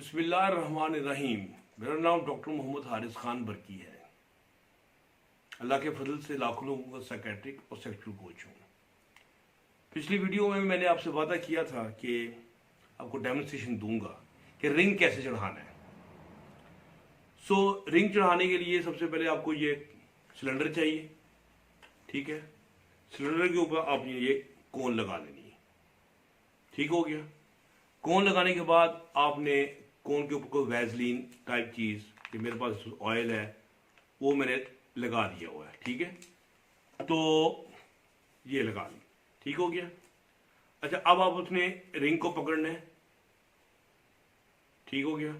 बिस्मिल्लाहिर्रहमानिर्रहीम। मेरा नाम डॉक्टर मोहम्मद हारिस खान बरकी है। अल्लाह के फजल से लाखों लोगों का साइकेट्रिक और सेक्सुअल कोच हूँ। पिछली वीडियो में मैंने आपसे वादा किया था कि आपको डेमोन्स्ट्रेशन दूंगा कि रिंग कैसे चढ़ाना है। रिंग चढ़ाने के लिए सबसे पहले आपको ये सिलेंडर चाहिए, ठीक है। सिलेंडर के ऊपर आपने ये कोन लगा लेनी है, ठीक हो गया। कोन लगाने के बाद आपने कोन के ऊपर कोई वैसलीन टाइप चीज़, कि मेरे पास ऑयल है वो मैंने लगा दिया हुआ है, ठीक है। तो ये लगा ली, ठीक हो गया। अच्छा, अब आप उसने रिंग को पकड़ना है, ठीक हो गया।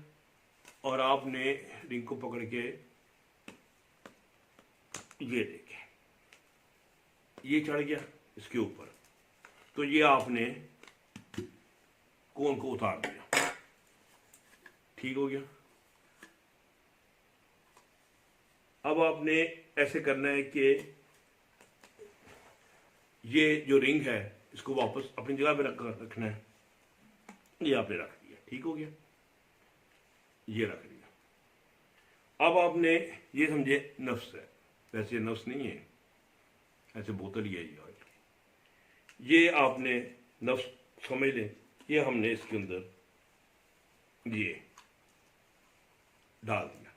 और आपने रिंग को पकड़ के ये देखें, ये चढ़ गया इसके ऊपर। तो ये आपने कोन को उतार दिया, ठीक हो गया। अब आपने ऐसे करना है कि ये जो रिंग है इसको वापस अपनी जगह पे रखना है। ये आपने रख दिया, ठीक हो गया, ये रख दिया। अब आपने ये समझे नफ्स है, वैसे नफ्स नहीं है, ऐसे बोतल ही है ये ऑयल की। ये आपने नफ्स समझ लें, ये हमने इसके अंदर ये डाल दिया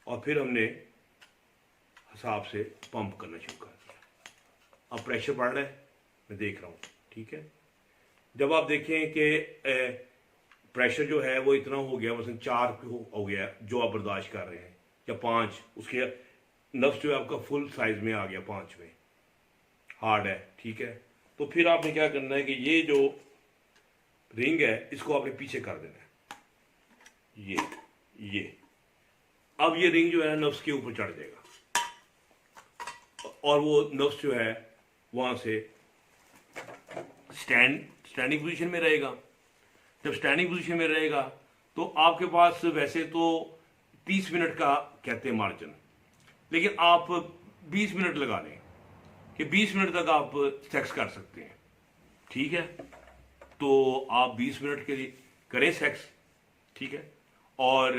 और फिर हमने हिसाब से पंप करना शुरू कर दिया। अब प्रेशर बढ़ रहा है, मैं देख रहा हूँ, ठीक है। जब आप देखें कि प्रेशर जो है वो इतना हो गया, मतलब 4 हो गया जो आप बर्दाश्त कर रहे हैं, या 5, उसके नफ्स जो है आपका फुल साइज में आ गया, 5 में हार्ड है, ठीक है। तो फिर आपने क्या करना है कि ये जो रिंग है इसको आपने पीछे कर देना है, ये अब ये रिंग जो है नफ्स के ऊपर चढ़ जाएगा और वो नफ्स जो है वहां से स्टैंडिंग पोजीशन में रहेगा। जब स्टैंडिंग पोजीशन में रहेगा तो आपके पास वैसे तो 30 मिनट का कहते हैं मार्जिन, लेकिन आप 20 मिनट लगा लें कि 20 मिनट तक आप सेक्स कर सकते हैं, ठीक है। तो आप 20 मिनट के लिए करें सेक्स, ठीक है। और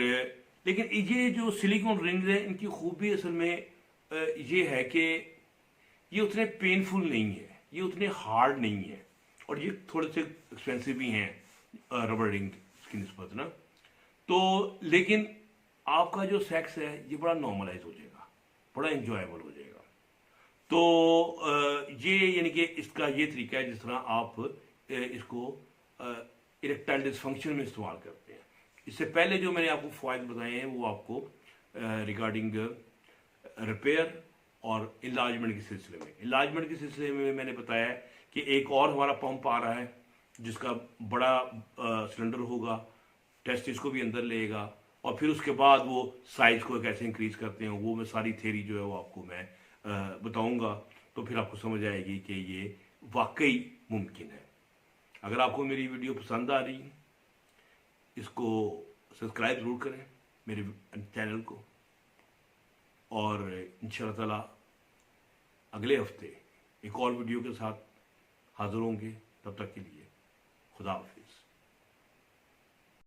लेकिन ये जो सिलिकॉन रिंग्स है इनकी खूबी असल में ये है कि ये उतने पेनफुल नहीं है, ये उतने हार्ड नहीं है, और ये थोड़े से एक्सपेंसिव भी हैं रबर रिंग की निस्बत ना। तो लेकिन आपका जो सेक्स है ये बड़ा नॉर्मलाइज हो जाएगा, बड़ा इंजॉयबल हो जाएगा। तो ये यानी कि इसका ये तरीका है जिस तरह आप इसको इरेक्टाइल डिसफंक्शन में इस्तेमाल करते हैं। इससे पहले जो मैंने आपको फ़ायदे बताए हैं वो आपको रिगार्डिंग रिपेयर और इलाजमेंट के सिलसिले में मैंने बताया है कि एक और हमारा पंप आ रहा है जिसका बड़ा सिलेंडर होगा, टेस्ट इसको भी अंदर लेगा, और फिर उसके बाद वो साइज़ को कैसे इंक्रीज़ करते हैं वो मैं सारी थ्योरी जो है वो आपको मैं बताऊंगा। तो फिर आपको समझ आएगी कि ये वाकई मुमकिन है। अगर आपको मेरी वीडियो पसंद आ रही है, इसको सब्सक्राइब ज़रूर करें मेरे चैनल को, और इंशाअल्लाह ताला अगले हफ्ते एक और वीडियो के साथ हाज़िर होंगे। तब तक के लिए खुदा हाफ़िज़।